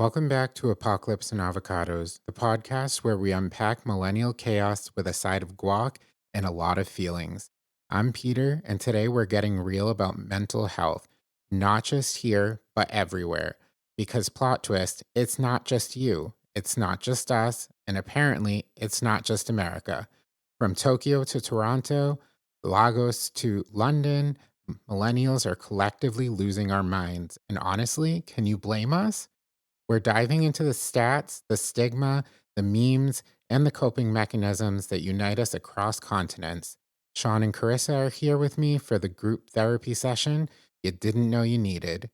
Welcome back to Apocalypse and Avocados, the podcast where we unpack millennial chaos with a side of guac and a lot of feelings. I'm Peter, and today we're getting real about mental health, not just here, but everywhere. Because, plot twist, it's not just you, it's not just us, and apparently, it's not just America. From Tokyo to Toronto, Lagos to London, millennials are collectively losing our minds. And honestly, can you blame us? We're diving into the stats, the stigma, the memes, and the coping mechanisms that unite us across continents. Shaun and Carissa are here with me for the group therapy session you didn't know you needed.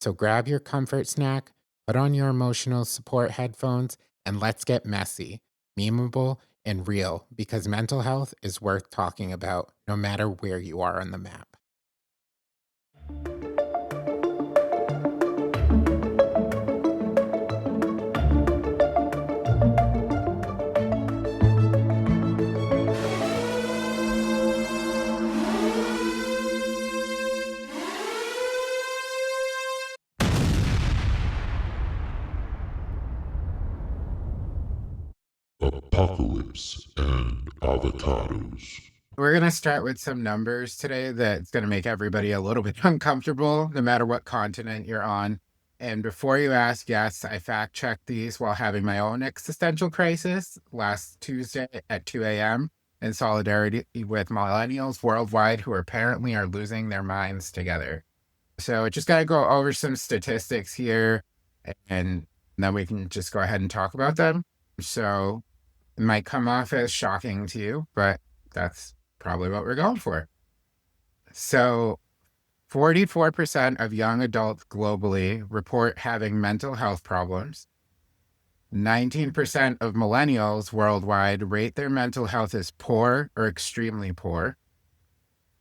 So grab your comfort snack, put on your emotional support headphones, and let's get messy, memeable, and real because mental health is worth talking about no matter where you are on the map. Apocalypse and Avocados. We're going to start with some numbers today that's going to make everybody a little bit uncomfortable, no matter what continent you're on. And before you ask, yes, I fact checked these while having my own existential crisis last Tuesday at 2 a.m. in solidarity with millennials worldwide who apparently are losing their minds together. So just got to go over some statistics here, and then we can just go ahead and talk about them. So it might come off as shocking to you, but that's probably what we're going for. So 44% of young adults globally report having mental health problems. 19% of millennials worldwide rate their mental health as poor or extremely poor.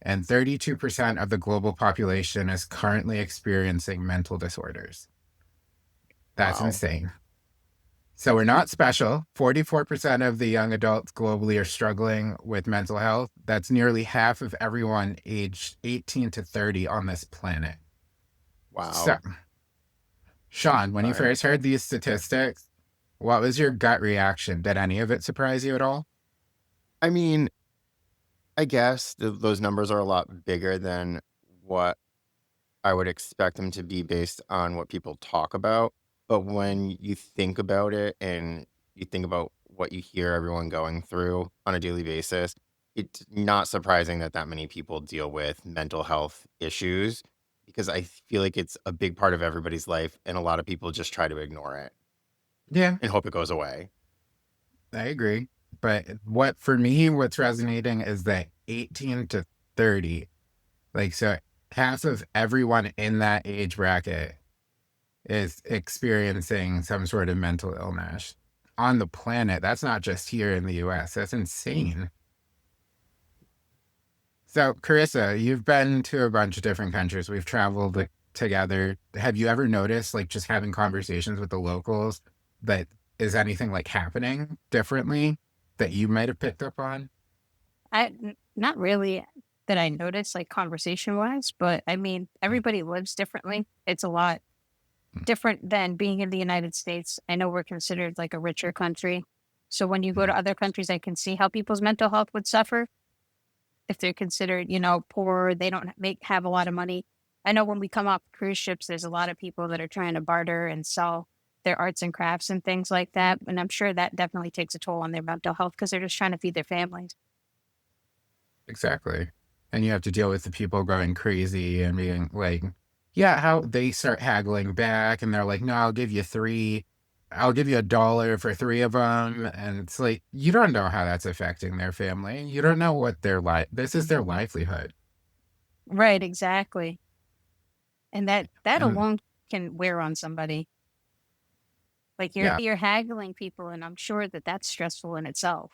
And 32% of the global population is currently experiencing mental disorders. That's Wow. insane. So we're not special. 44% of the young adults globally are struggling with mental health. That's nearly half of everyone aged 18 to 30 on this planet. Wow. So, Shaun, when you Sorry. first heard these statistics, what was your gut reaction? Did any of it surprise you at all? I mean, I guess those numbers are a lot bigger than what I would expect them to be based on what people talk about. But when you think about it and you think about what you hear everyone going through on a daily basis, it's not surprising that many people deal with mental health issues because I feel like it's a big part of everybody's life and a lot of people just try to ignore it Yeah, and hope it goes away. I agree. But for me, what's resonating is that 18 to 30, so half of everyone in that age bracket is experiencing some sort of mental illness on the planet. That's not just here in the US. That's insane. So, Carissa, you've been to a bunch of different countries. We've traveled together. Have you ever noticed, just having conversations with the locals, that is anything happening differently that you might have picked up on? Not really that I noticed, conversation wise, but I mean, everybody lives differently. It's a lot different than being in the United States. I know we're considered like a richer country. So when you go to other countries, I can see how people's mental health would suffer if they're considered, poor, they don't have a lot of money. I know when we come off cruise ships, there's a lot of people that are trying to barter and sell their arts and crafts and things like that. And I'm sure that definitely takes a toll on their mental health because they're just trying to feed their families. Exactly. And you have to deal with the people going crazy and being yeah, how they start haggling back and they're like, no, I'll give you three. I'll give you $1 for three of them. And it's like, you don't know how that's affecting their family. You don't know what their this is their livelihood. Right, exactly. And that And alone can wear on somebody. Like yeah, you're haggling people, and I'm sure that that's stressful in itself.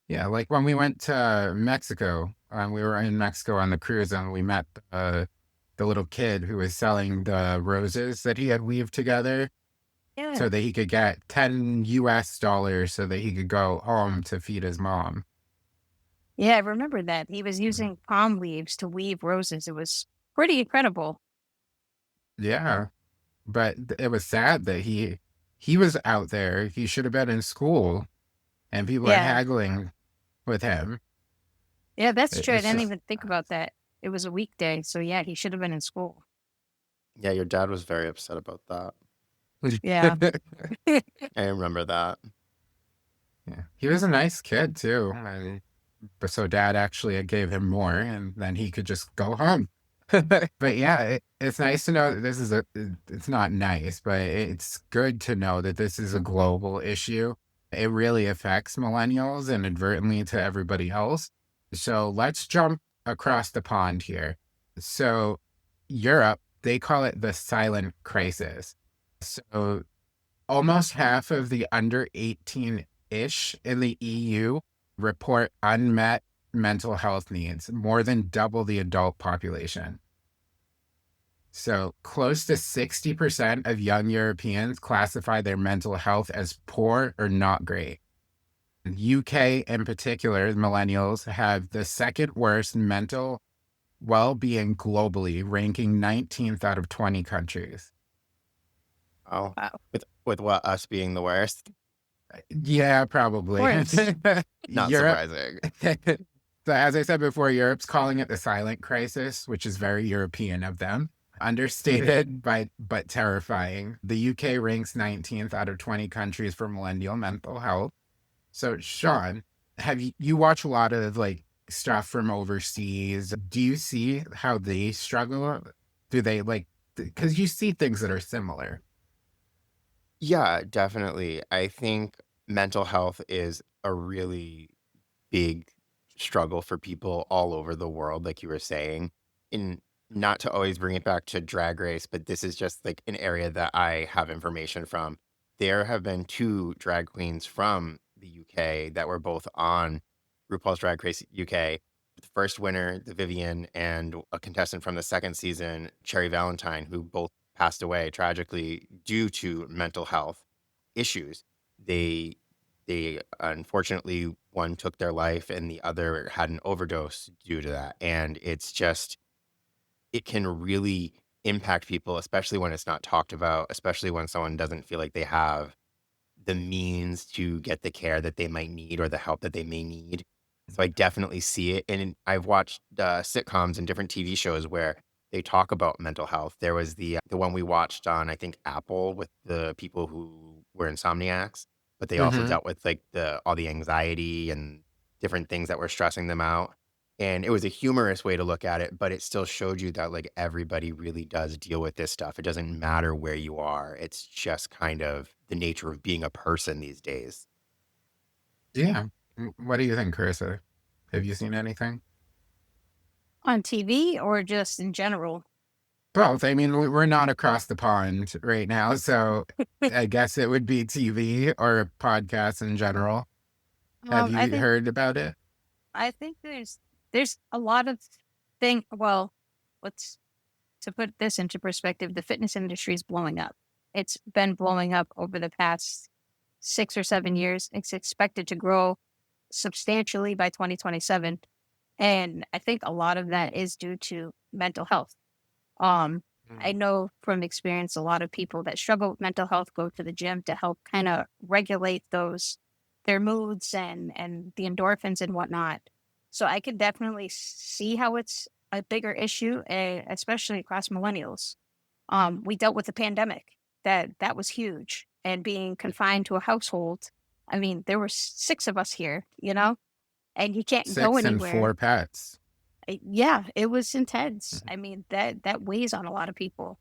yeah. Like when we went to Mexico, we were in Mexico on the cruise and we met the little kid who was selling the roses that he had weaved together Yeah. so that he could get $10 so that he could go home to feed his mom. Yeah, I remember that. He was Mhm. using palm leaves to weave roses. It was pretty incredible. Yeah. but it was sad that he was out there. He should have been in school, and people are Yeah. haggling with him. Yeah, that's true. I It's didn't just even think about that. It was a weekday, so yeah, he should have been in school. Yeah, your dad was very upset about that. Yeah. I remember that. yeah. He was a nice kid too. But so dad actually gave him more, and then he could just go home. But yeah, it's nice to know that this is it's not nice, but it's good to know that this is a global issue. It really affects millennials and inadvertently to everybody else. So let's jump across the pond here. So Europe, they call it the silent crisis. So almost half of the under 18-ish in the EU report unmet mental health needs, more than double the adult population. So close to 60% of young Europeans classify their mental health as poor or not great. UK in particular, millennials have the second worst mental well-being globally, ranking 19th out of 20 countries. Oh, Wow. with what, us being the worst? Yeah, probably. Course. Not Europe. surprising. So as I said before, Europe's calling it the silent crisis, which is very European of them. Understated but terrifying. The UK ranks 19th out of 20 countries for millennial mental health. So Shaun, have you watch a lot of like stuff from overseas? Do you see how they struggle? Do they like, because you see things that are similar? Yeah, definitely. I think mental health is a really big struggle for people all over the world, like you were saying. And not to always bring it back to Drag Race, but this is just like an area that I have information from. There have been two drag queens from the UK that were both on RuPaul's Drag Race UK. The first winner, the Vivian, and a contestant from the second season, Cherry Valentine, who both passed away tragically due to mental health issues. They they unfortunately, one took their life and the other had an overdose due to that. And it's just, it can really impact people, especially when it's not talked about, especially when someone doesn't feel like they have the means to get the care that they might need or the help that they may need. So I definitely see it. And I've watched sitcoms and different TV shows where they talk about mental health. There was the one we watched on, I think, Apple, with the people who were insomniacs, but they also Mm-hmm. dealt with like the all the anxiety and different things that were stressing them out. And it was a humorous way to look at it, but it still showed you that like everybody really does deal with this stuff. It doesn't matter where you are. It's just kind of the nature of being a person these days. Yeah. What do you think, Carissa? Have you seen anything? On TV or just in general? Both. I mean, we're not across the pond right now, so I guess it would be TV or podcasts in general. Have I you think heard about it? there's a lot of thing. Well, let's to put this into perspective. The fitness industry is blowing up. It's been blowing up over the past 6 or 7 years. It's expected to grow substantially by 2027, and I think a lot of that is due to mental health. I Mm. know from experience a lot of people that struggle with mental health go to the gym to help kind of regulate those their moods and the endorphins and whatnot. So I could definitely see how it's a bigger issue, especially across millennials. We dealt with the pandemic that was huge, and being confined to a household. I mean, there were six of us here, and you can't go 6 and anywhere. 4 pets. Yeah, it was intense. Mhm. I mean, that weighs on a lot of people.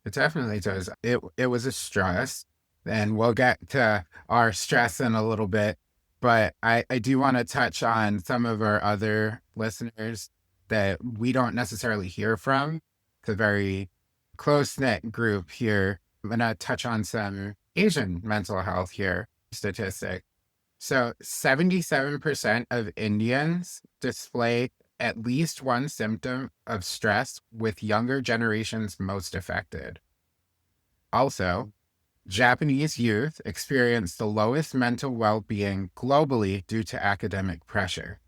It definitely does. It was a stress, and we'll get to our stress in a little bit. But I do want to touch on some of our other listeners that we don't necessarily hear from. It's a very close-knit group here. I'm going to touch on some Asian mental health here statistic. So 77% of Indians display at least one symptom of stress, with younger generations most affected. Also, Japanese youth experience the lowest mental well-being globally due to academic pressure,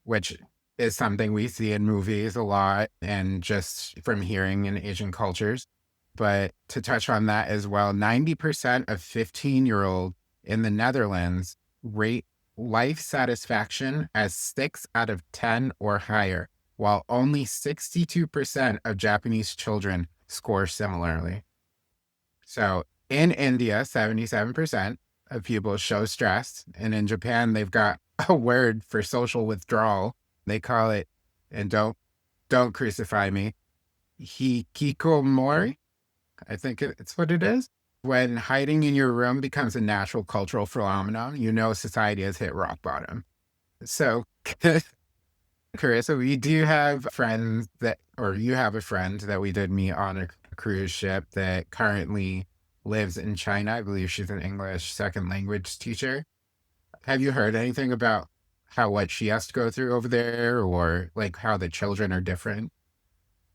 which is something we see in movies a lot and just from hearing in Asian cultures. But to touch on that as well, 90% of 15-year-old in the Netherlands rate life satisfaction as 6 out of 10 or higher, while only 62% of Japanese children score similarly. So in India, 77% of people show stress. And in Japan, they've got a word for social withdrawal. They call it, and don't crucify me, hikikomori. I think it's what it is. When hiding in your room becomes a natural cultural phenomenon, you know society has hit rock bottom. So, Carissa, we do have friends that, or you have a friend that we did meet on a cruise ship that currently lives in China. I believe she's an English second language teacher. Have you heard anything about what she has to go through over there, or like how the children are different?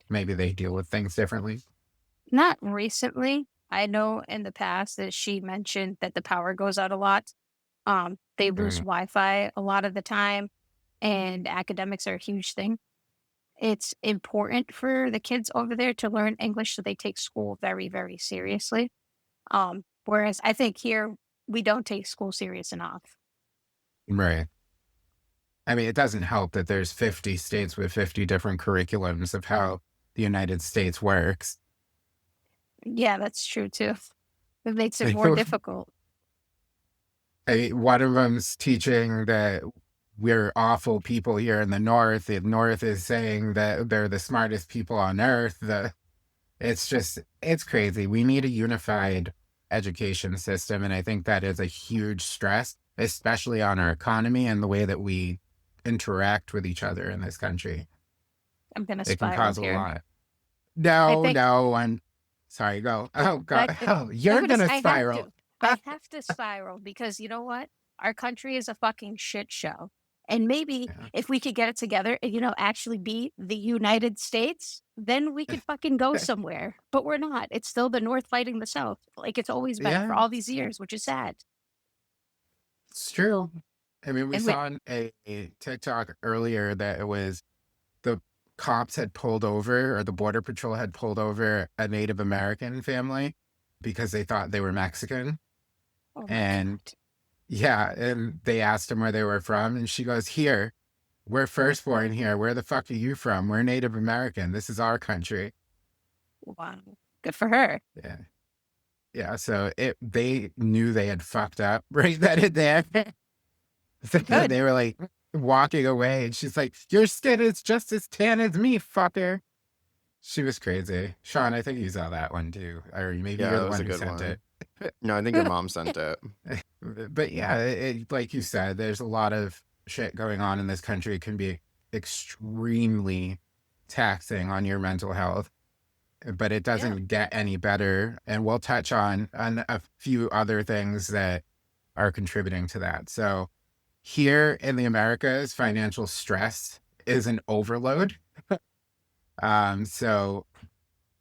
Maybe they deal with things differently. Not recently. I know in the past that she mentioned that the power goes out a lot. They lose Mm, Wi-Fi a lot of the time, and academics are a huge thing. It's important for the kids over there to learn English, so they take school very, very seriously. Whereas I think here we don't take school serious enough. right. I mean, it doesn't help that there's 50 states with 50 different curriculums of how the United States works. Yeah, that's true too. It makes it Like, more difficult. one of them's teaching that we're awful people here in the North. The North is saying that they're the smartest people on earth. It's crazy. We need a unified education system. And I think that is a huge stress, especially on our economy and the way that we interact with each other in this country. I'm gonna It can spiral cause a here. lot. I No, think no, I'm sorry, go. Oh God, oh, I'm you're gonna. gonna I have spiral. to. I have to spiral because you know what? Our country is a fucking shit show. And maybe Yeah. if we could get it together and actually be the United States, then we could fucking go somewhere. But we're not. It's still the North fighting the South, like it's always been for Yeah, all these years, which is sad. it's true. I mean, we And we, saw on a TikTok earlier that it was the cops had pulled over, or the Border Patrol had pulled over a Native American family because they thought they were Mexican. oh my And god, yeah, and they asked him where they were from. And she goes, "Here, we're firstborn here. Where the fuck are you from? We're Native American. This is our country." wow, good for her. Yeah. Yeah. So they knew they had fucked up right then and there. So Good. they were like walking away, and she's like, "Your skin is just as tan as me, fucker." She was crazy. Shaun, I think you saw that one too. Or maybe Yeah, you're that the was one a who good sent one. it. No, I think your mom sent it. But yeah, like you said, there's a lot of shit going on in this country. It can be extremely taxing on your mental health, but it Yeah. doesn't get any better. And we'll touch on a few other things that are contributing to that. So here in the Americas, financial stress is an overload. So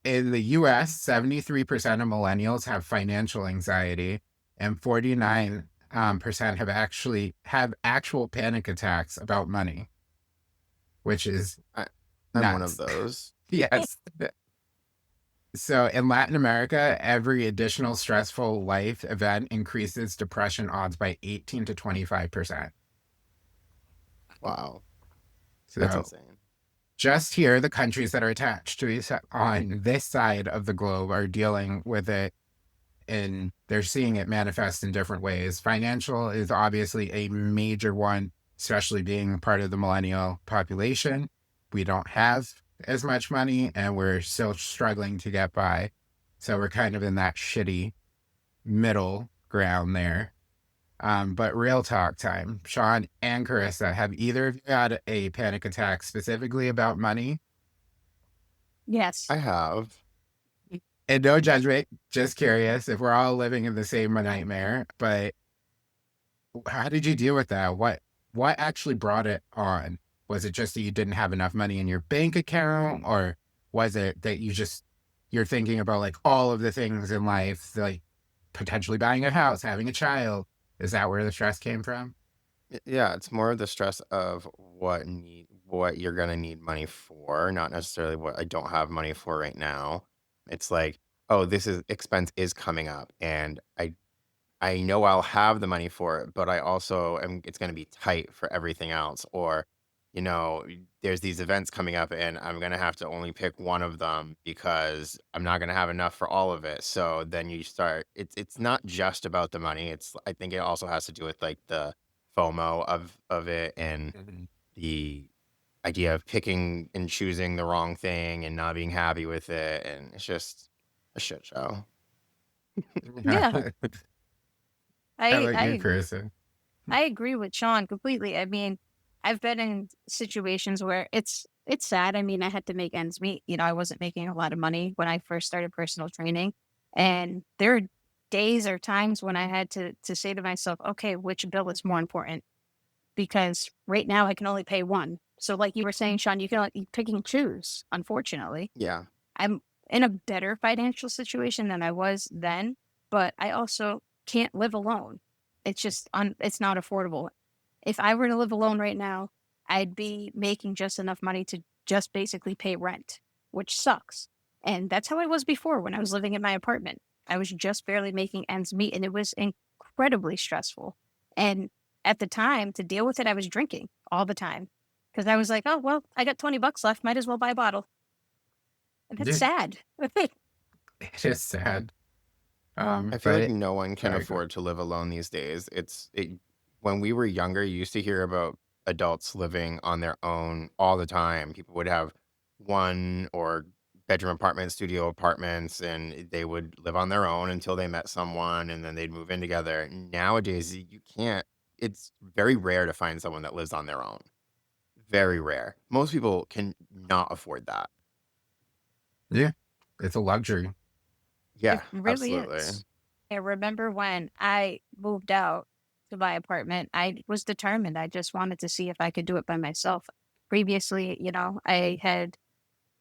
in the US, 73% of millennials have financial anxiety, and 49 percent have actual panic attacks about money, which is I, I'm one of nuts. those. Yes. So in Latin America, every additional stressful life event increases depression odds by 18 to 25%. Wow, that's So insane. just here, the countries that are attached to us on this side of the globe are dealing with it, and they're seeing it manifest in different ways. Financial is obviously a major one, especially being part of the millennial population. We don't have as much money, and we're still struggling to get by. So we're kind of in that shitty middle ground there. But real talk time, Shaun and Carissa, have either of you had a panic attack specifically about money? Yes. I have. And no judgment, just curious if we're all living in the same nightmare. But how did you deal with that? What actually brought it on? Was it just that you didn't have enough money in your bank account, or was it that you're thinking about like all of the things in life, like potentially buying a house, having a child? Is that where the stress came from? Yeah, it's more of the stress of what you're gonna need money for, not necessarily what I don't have money for right now. It's like oh, this is expense is coming up, and I know I'll have the money for it, but I also am it's gonna be tight for everything else. Or, there's these events coming up and I'm gonna have to only pick one of them because I'm not gonna have enough for all of it. So then you start it's not just about the money. I think it also has to do with like the FOMO of it, and Mhm. the idea of picking and choosing the wrong thing and not being happy with it, and it's just a shit show. Yeah, How I about I you, agree. Carissa? I agree with Sean completely. I mean, I've been in situations where it's sad. I mean, I had to make ends meet. I wasn't making a lot of money when I first started personal training, and there are days or times when I had to say to myself, "Okay, which bill is more important?" Because right now I can only pay one. So, like you were saying, Sean, you can only pick and choose. Unfortunately, Yeah. I'm in a better financial situation than I was then, but I also can't live alone. It's not affordable. If I were to live alone right now, I'd be making just enough money to just basically pay rent, which sucks. And that's how I was before when I was living in my apartment. I was just barely making ends meet and it was incredibly stressful. And at the time, to deal with it, I was drinking all the time because I was like, oh, well, I got 20 bucks left. Might as well buy a bottle. And that's Yeah, sad. it is sad. I feel like But no one can sorry, go ahead. afford to live alone these days. When we were younger, you used to hear about adults living on their own all the time. People would have one or bedroom apartments, studio apartments, and they would live on their own until they met someone and then they'd move in together. Nowadays, you can't, it's very rare to find someone that lives on their own. Very rare. Most people can not afford that. Yeah, it's a luxury. It Yeah, really absolutely. is. I remember when I moved out to my apartment, I was determined. I just wanted to see if I could do it by myself. Previously, I had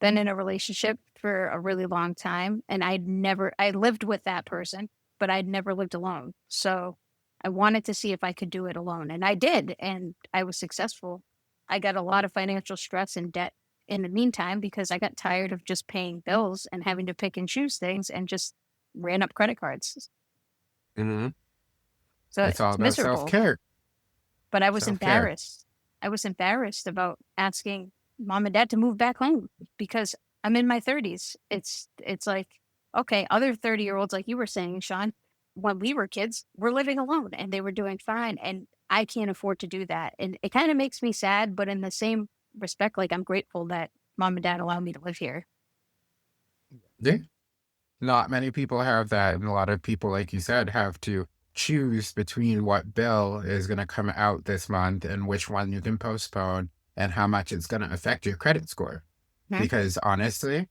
been in a relationship for a really long time and I lived with that person, but I'd never lived alone. So I wanted to see if I could do it alone. And I did. And I was successful. I got a lot of financial stress and debt in the meantime because I got tired of just paying bills and having to pick and choose things and just ran up credit cards. Hmm. So It's all it's about self miserable. care. But I was Self care. embarrassed. I was embarrassed about asking mom and dad to move back home because I'm in my 30s. It's like, okay, other 30-year-olds, like you were saying, Sean, when we were kids, were living alone and they were doing fine. And I can't afford to do that. And it kind of makes me sad, but in the same respect, like I'm grateful that mom and dad allow me to live here. Yeah. Not many people have that. And a lot of people, like you said, have to choose between what bill is going to come out this month and which one you can postpone and how much it's going to affect your credit score. Mhm. Because honestly,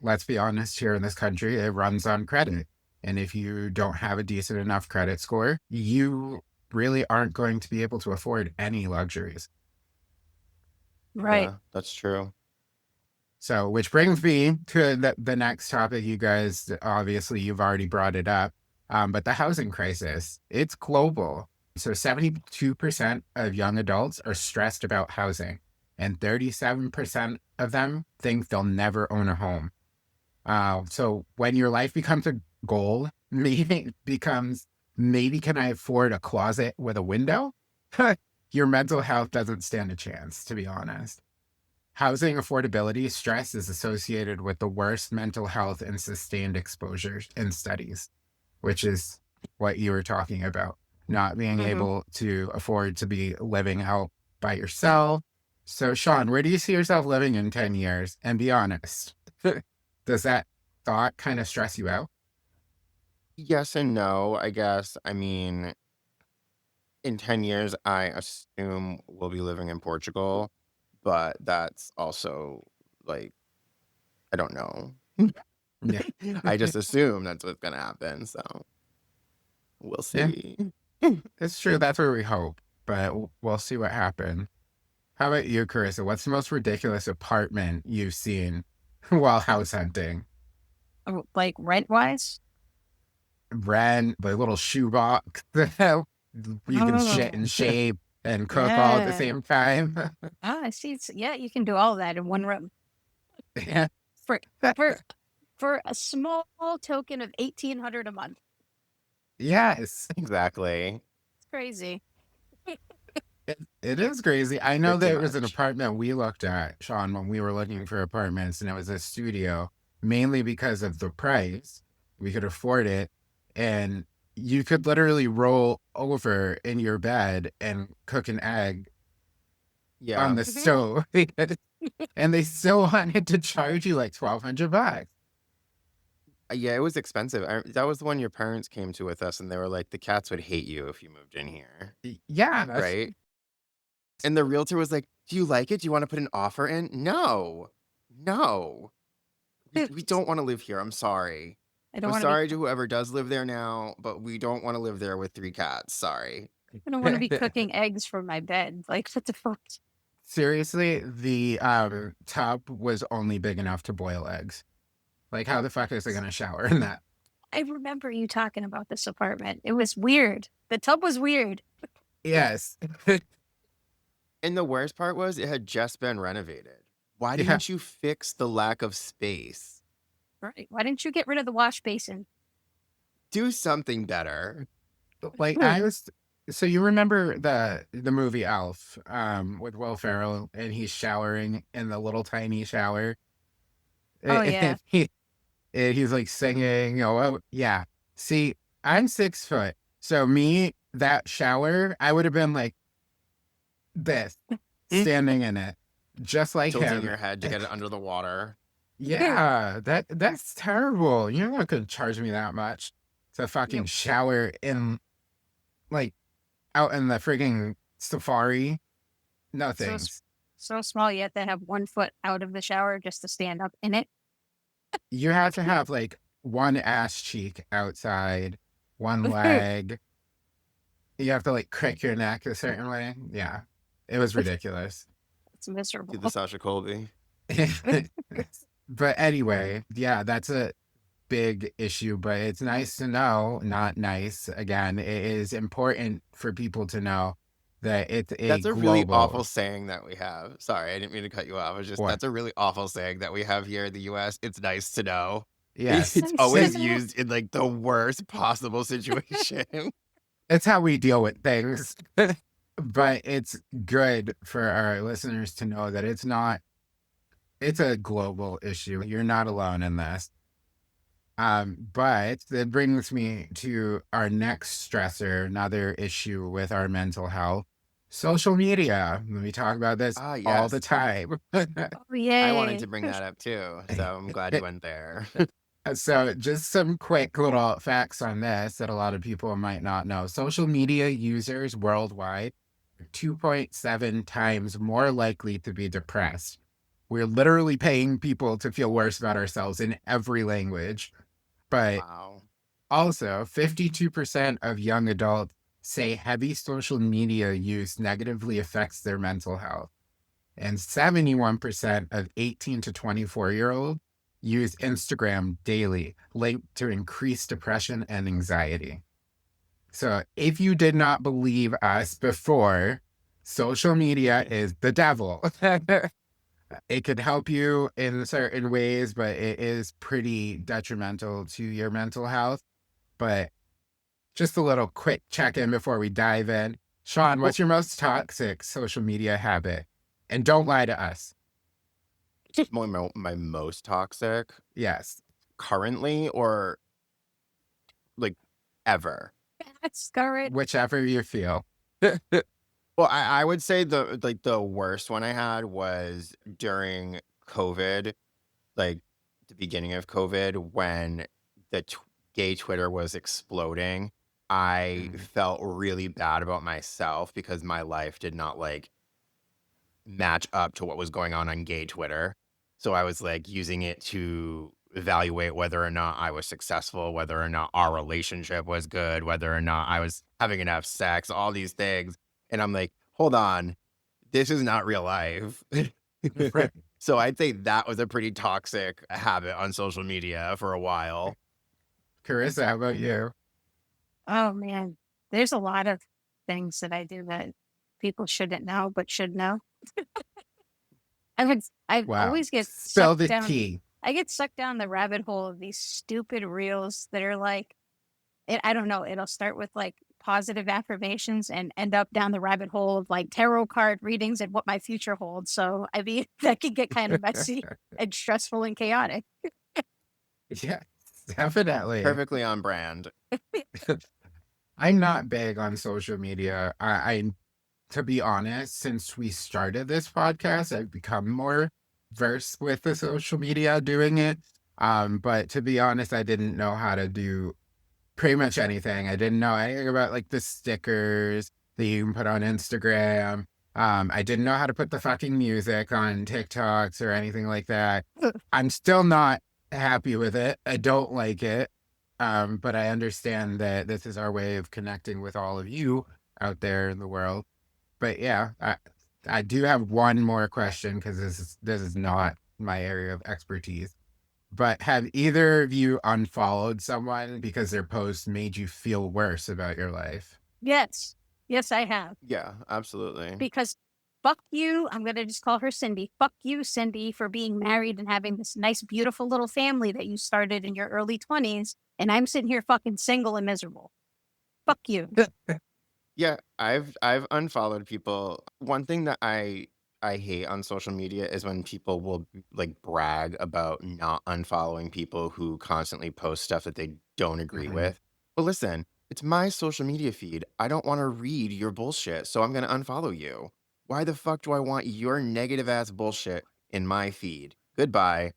let's be honest, here in this country, it runs on credit. And if you don't have a decent enough credit score, you really aren't going to be able to afford any luxuries. Right. Yeah, that's true. So, which brings me to the next topic. You guys, obviously, you've already brought it up, but the housing crisis, it's global. So, 72% of young adults are stressed about housing, and 37% of them think they'll never own a home. So, when your life becomes a goal, maybe it becomes maybe can I afford a closet with a window? Your mental health doesn't stand a chance, to be honest. Housing affordability stress is associated with the worst mental health and sustained exposures in studies, which is what you were talking about. Not being Hmm. able to afford to be living out by yourself. So, Shaun, where do you see yourself living in 10 years? And be honest, does that thought kind of stress you out? Yes and no, I guess. I mean, in 10 years, I assume we'll be living in Portugal, but that's also like, I don't know. Yeah. I just assume that's what's gonna happen, so we'll Yeah, see. it's true. That's where we hope, but we'll see what happens. How about you, Carissa? What's the most ridiculous apartment you've seen while house hunting? Like rent wise. Rent, the little shoebox. You can shit and Oh, shave and cook all at the yeah. same time. Ah, I see. Yeah, you can do all of that in one room. Yeah. For for for a small token of $1,800 a month. Yes. Exactly. It's crazy. It is crazy. I know Pretty there was an much. apartment we looked at, Shaun, when we were looking for apartments, and it was a studio, mainly because of the price. We could afford it, and you could literally roll over in your bed and cook an egg on Yeah. the Mhm. stove, and they still wanted to charge you like $1,200. Yeah, it was expensive. That was the one your parents came to with us, and they were like, the cats would hate you if you moved in here. Yeah, that's Right? And the realtor was like, do you like it? Do you want to put an offer in? No. No. We don't want to live here. I'm sorry. I don't I'm want to be sorry to whoever does live there now, but we don't want to live there with 3 cats. Sorry. I don't want to be cooking eggs from my bed. Like, what the fuck? seriously, the tub was only big enough to boil eggs. Like, how the fuck is it gonna shower in that? I remember you talking about this apartment. It was weird. The tub was weird. Yes. And the worst part was it had just been renovated. Why Yeah. didn't you fix the lack of space? Right. Why didn't you get rid of the wash basin? Do something better. Like I was so you remember the movie Elf with Will Ferrell, and he's showering in the little tiny shower. Oh, yeah. And he's like singing, oh yeah. See, I'm 6 foot. So me, that shower, I would have been like this, standing in it. Just like Tilting him. your head to get it under the water. Yeah, that's terrible. You're not gonna charge me that much to fucking Nope. shower in, like, out in the frigging safari. No So, thanks. so small you have to have 1 foot out of the shower just to stand up in it. You have to have like one ass cheek outside, one leg. You have to like crick your neck a certain way. Yeah, it was ridiculous. It's miserable. Do the Sasha Colby. But anyway, yeah, that's a big issue, but it's nice to know, not nice. Again, it is important for people to know that it's a That's a really awful global. saying that we have. Sorry, I didn't mean to cut you off. It's just What? that's a really awful saying that we have here in the US. It's nice to know. Yes. It's Nice always to know. used in like the worst possible situation. It's how we deal with things. But it's good for our listeners to know that it's a global issue. You're not alone in this. But that brings me to our next stressor, another issue with our mental health. Social media. We talk about this Ah, all the yes. time. Oh, I wanted yay. to bring that up too. So I'm glad you went there. So, just some quick little facts on this that a lot of people might not know. Social media users worldwide are 2.7 times more likely to be depressed. We're literally paying people to feel worse about ourselves in every language. But Wow. also, 52% of young adults say heavy social media use negatively affects their mental health. And 71% of 18 to 24-year-olds use Instagram daily, linked to increased depression and anxiety. So if you did not believe us before, social media is the devil. It could help you in certain ways, but it is pretty detrimental to your mental health. But just a little quick check-in before we dive in. Shaun, what's your most toxic social media habit? And don't lie to us. My most toxic Yes. currently or like ever. That's current. Whichever you feel. Well, I would say the worst one I had was during COVID, like the beginning of COVID when the gay Twitter was exploding. I felt really bad about myself because my life did not like match up to what was going on gay Twitter. So I was like using it to evaluate whether or not I was successful, whether or not our relationship was good, whether or not I was having enough sex, all these things. And I'm like, hold on, this is not real life. Right. So I'd say that was a pretty toxic habit on social media for a while. Carissa, how about you? Oh, man. There's a lot of things that I do that people shouldn't know, but should know. I Wow. always get Spill sucked the down. tea. I get sucked down the rabbit hole of these stupid reels that are like, I don't know, it'll start with like positive affirmations and end up down the rabbit hole of like tarot card readings and what my future holds. So, I mean, that can get kind of messy and stressful and chaotic. Yeah, definitely. Perfectly on brand. I'm not big on social media. To be honest, since we started this podcast, I've become more versed with the social media doing it. But to be honest, I didn't know how to do pretty much anything. I didn't know anything about like the stickers that you can put on Instagram. I didn't know how to put the fucking music on TikToks or anything like that. I'm still not happy with it. I don't like it. But I understand that this is our way of connecting with all of you out there in the world. But yeah, I do have one more question because this is not my area of expertise. But have either of you unfollowed someone because their post made you feel worse about your life? Yes. Yes, I have. Yeah, absolutely. Because fuck you, I'm going to just call her Cindy. Fuck you, Cindy, for being married and having this nice, beautiful little family that you started in your early 20s. And I'm sitting here fucking single and miserable. Fuck you. Yeah, I've unfollowed people. One thing that I hate on social media is when people will like brag about not unfollowing people who constantly post stuff that they don't agree Mhm. with. But listen, it's my social media feed. I don't want to read your bullshit, so I'm going to unfollow you. Why the fuck do I want your negative ass bullshit in my feed? Goodbye.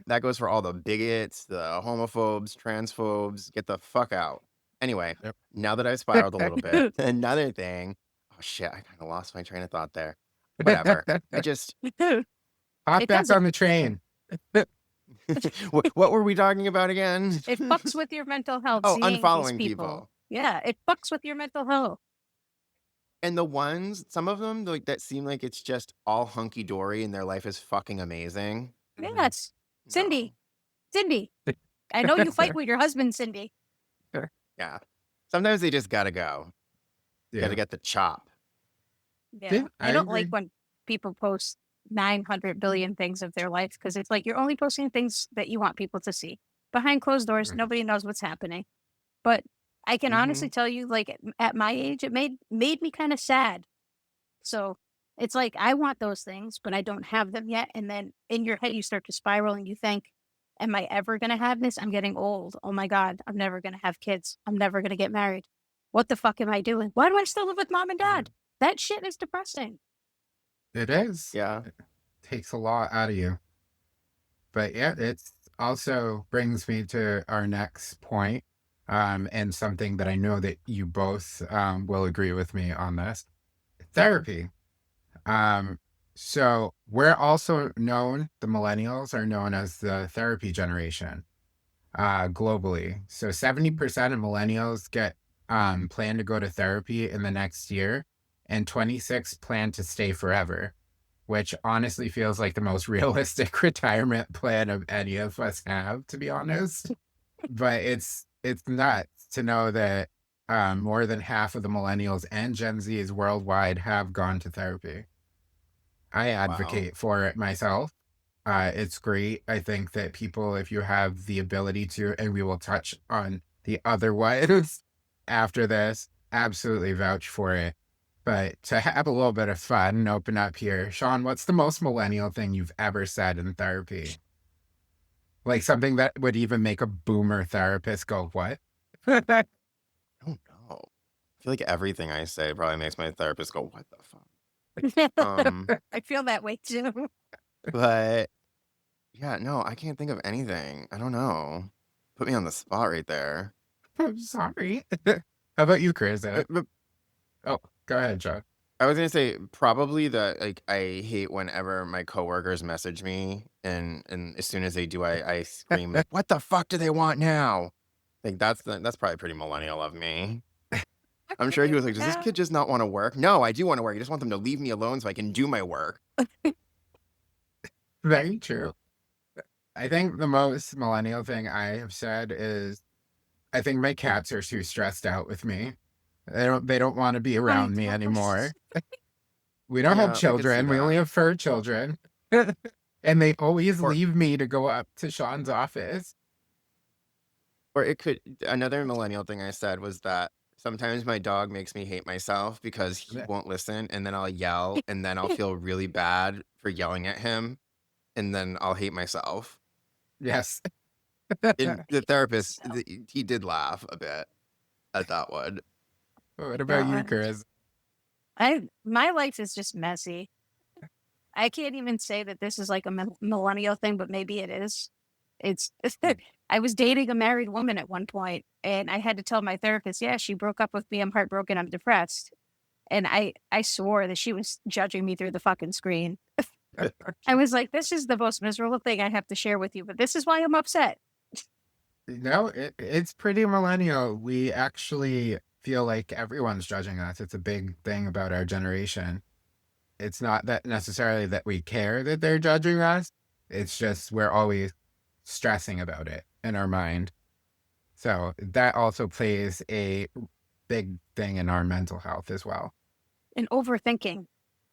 That goes for all the bigots, the homophobes, transphobes. Get the fuck out. Anyway, Yep. now that I've spiraled a little bit, another thing. Oh shit, I kind of lost my train of thought there. Whatever. I just Hop It back does. on the train. what were we talking about again? It fucks with your mental health. Oh, seeing these unfollowing people. people. Yeah, it fucks with your mental health. And the ones, some of them like that seem like it's just all hunky dory and their life is fucking amazing. Yes. No. Cindy. Cindy. I know you fight with your husband, Cindy. Yeah. Sometimes they just gotta go. Yeah. Gotta get the chop. Yeah. Yeah, I I don't agree. like when people post 900 billion things of their life because it's like you're only posting things that you want people to see. Behind closed doors, Mhm. nobody knows what's happening. But I can honestly tell you, like at my age, it made me kind of sad. So it's like I want those things, but I don't have them yet. And then in your head, you start to spiral and you think, am I ever going to have this? I'm getting old. Oh my God, I'm never going to have kids. I'm never going to get married. What the fuck am I doing? Why do I still live with mom and dad? That shit is depressing. It is. Yeah. It takes a lot out of you. But yeah, it's also brings me to our next point, and something that I know that you both will agree with me on this. Therapy. Um, so we're also known, the millennials are known as the therapy generation globally. So 70% of millennials plan to go to therapy in the next year, and 26 plan to stay forever, which honestly feels like the most realistic retirement plan of any of us have, to be honest. But it's nuts to know that more than half of the millennials and Gen Zs worldwide have gone to therapy. I Wow. advocate for it myself. It's great. I think that people, if you have the ability to, and we will touch on the other ones after this, absolutely vouch for it. But to have a little bit of fun and open up here, Shaun, what's the most millennial thing you've ever said in therapy? Like something that would even make a boomer therapist go, what? I don't know. I feel like everything I say probably makes my therapist go, "What the fuck?" I feel that way too. But yeah, no, I can't think of anything. I don't know. Put me on the spot right there. I'm sorry. How about you, Carissa? But Oh, go ahead, John. I was gonna say probably that like I hate whenever my coworkers message me and as soon as they do I scream like, "What the fuck do they want now?" Like that's probably pretty millennial of me. I'm sure he was like, "Does this kid just not want to work?" No, I do want to work. I just want them to leave me alone so I can do my work. Very true. I think the most millennial thing I have said is I think my cats are too stressed out with me. They don't want to be around me anymore. We don't have Yeah, I could see children. We only that. have fur children. And they always Or leave me to go up to Shaun's office. or it could another millennial thing I said was that sometimes my dog makes me hate myself because he won't listen, and then I'll yell, and then I'll feel really bad for yelling at him, and then I'll hate myself. Yes. And the therapist, he did laugh a bit at that one. What about you, God. Chris? My life is just messy. I can't even say that this is like a millennial thing, but maybe it is. It's I was dating a married woman at one point, and I had to tell my therapist, yeah, she broke up with me. I'm heartbroken. I'm depressed. And I swore that she was judging me through the fucking screen. I was like, this is the most miserable thing I have to share with you, but this is why I'm upset. No, it's pretty millennial. We actually feel like everyone's judging us. It's a big thing about our generation. It's not that necessarily that we care that they're judging us. It's just we're always stressing about it in our mind. So that also plays a big thing in our mental health as well. And overthinking.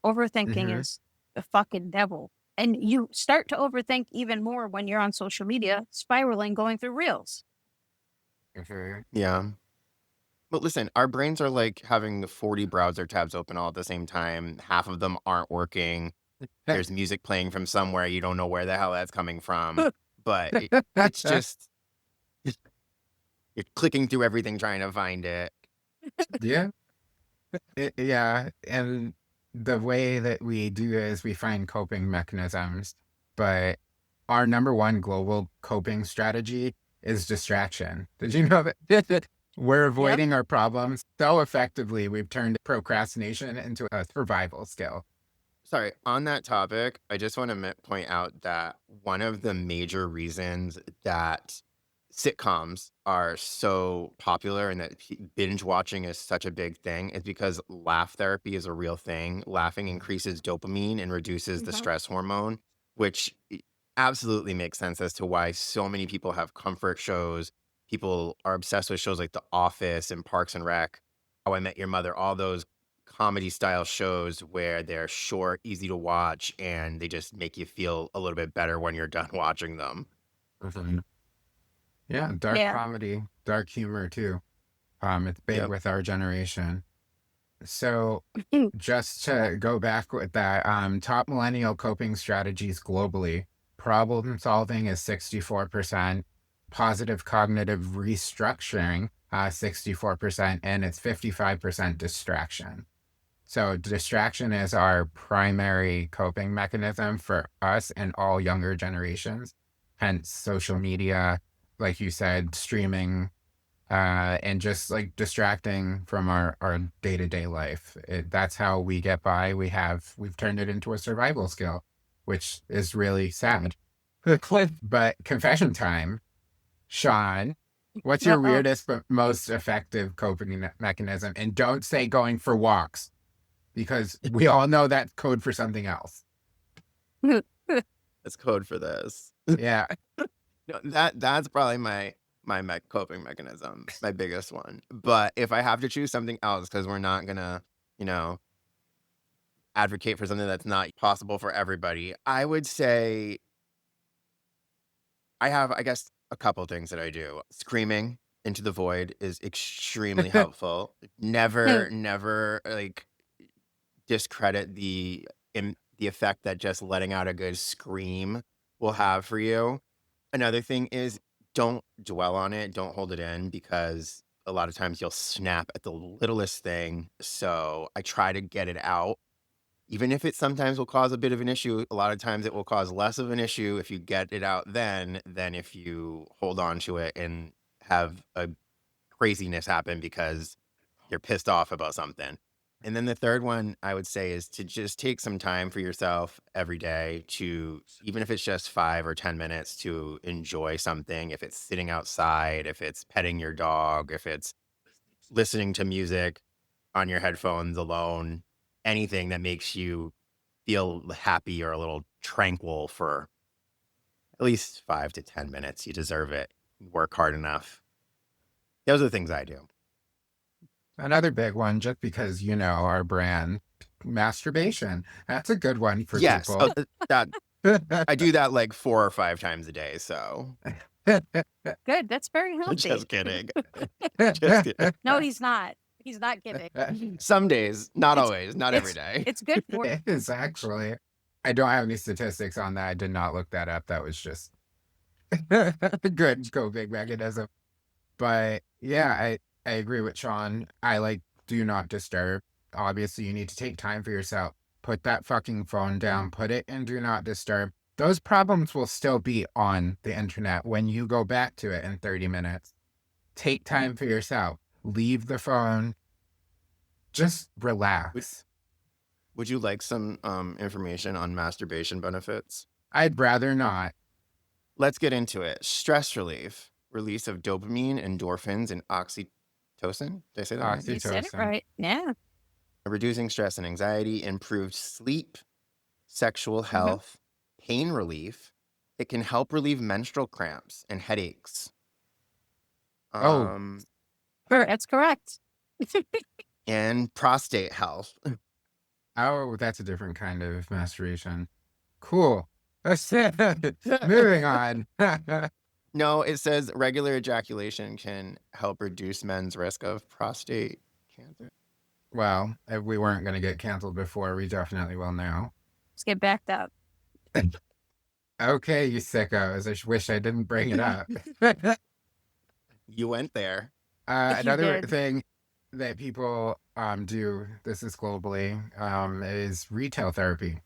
Overthinking Hmm. is the fucking devil. And you start to overthink even more when you're on social media, spiraling, going through reels. Yeah. But listen, our brains are like having 40 browser tabs open all at the same time. Half of them aren't working. There's music playing from somewhere. You don't know where the hell that's coming from. But it's just, you're clicking through everything trying to find it. Yeah. Yeah. And the way that we do is we find coping mechanisms, but our number one global coping strategy is distraction. Did you know that we're Yep. avoiding our problems so effectively? We've turned procrastination into a survival skill. Sorry, on that topic, I just want to point out that one of the major reasons that sitcoms are so popular and that binge watching is such a big thing is because laugh therapy is a real thing. Laughing increases dopamine and reduces the Mhm. stress hormone, which absolutely makes sense as to why so many people have comfort shows. People are obsessed with shows like The Office and Parks and Rec, How I Met Your Mother, all those comedy style shows where they're short, easy to watch, and they just make you feel a little bit better when you're done watching them. Mhm. Yeah, dark Yeah. comedy, dark humor too. It's big Yep. with our generation. So just to go back with that, top millennial coping strategies globally, problem solving is 64%, positive cognitive restructuring, 64%, and it's 55% distraction. So distraction is our primary coping mechanism for us and all younger generations. Hence social media, like you said, streaming, and just like distracting from our day-to-day life. That's how we get by. We've turned it into a survival skill, which is really sad. But confession time, Shaun, what's your Uh-oh. weirdest but most effective coping mechanism? And don't say going for walks, because we all know that's code for something else. That's code for this. Yeah. No, that's probably my coping mechanism, my biggest one. But if I have to choose something else, because we're not gonna, you know, advocate for something that's not possible for everybody, I would say I have, I guess, a couple things that I do. Screaming into the void is extremely helpful. Never like discredit the effect that just letting out a good scream will have for you. Another thing is don't dwell on it, don't hold it in because a lot of times you'll snap at the littlest thing. So I try to get it out. Even if it sometimes will cause a bit of an issue, a lot of times it will cause less of an issue if you get it out then than if you hold on to it and have a craziness happen because you're pissed off about something. And then the third one I would say is to just take some time for yourself every day to, even if it's just 5 or 10 minutes, to enjoy something. If it's sitting outside, if it's petting your dog, if it's listening to music on your headphones alone, anything that makes you feel happy or a little tranquil for at least 5 to 10 minutes. You deserve it. Work hard enough. Those are the things I do. Another big one, just because our brand, masturbation. That's a good one for Yes, people. that I do that like 4 or 5 times a day, so Good. That's very healthy. just kidding. Just kidding. No, he's not. He's not kidding. Some days, not It's- always, not every day. It's good for It is actually. I don't have any statistics on that. I did not look that up. That was just good coping mechanism. But yeah, I agree with Shaun. I like do not disturb. Obviously, you need to take time for yourself. Put that fucking phone down, put it in do not disturb. Those problems will still be on the internet when you go back to it in 30 minutes. Take time for yourself. Leave the phone. Just relax. Would you like some information on masturbation benefits? I'd rather not. Let's get into it. Stress relief, release of dopamine, endorphins, and oxytocin. Did I say that right? You said it Oxytocin. right. Yeah. Reducing stress and anxiety, improved sleep, sexual health, pain relief. It can help relieve menstrual cramps and headaches. Oh. That's correct. And prostate health. Oh, that's a different kind of masturbation. Cool. That's it. Moving on. No, it says regular ejaculation can help reduce men's risk of prostate cancer. Well, if we weren't going to get canceled before, we definitely will now. Let's get backed up. Okay, you sickos. I wish I didn't bring it up. You went there. Another did. thing that people do, this is globally, is retail therapy.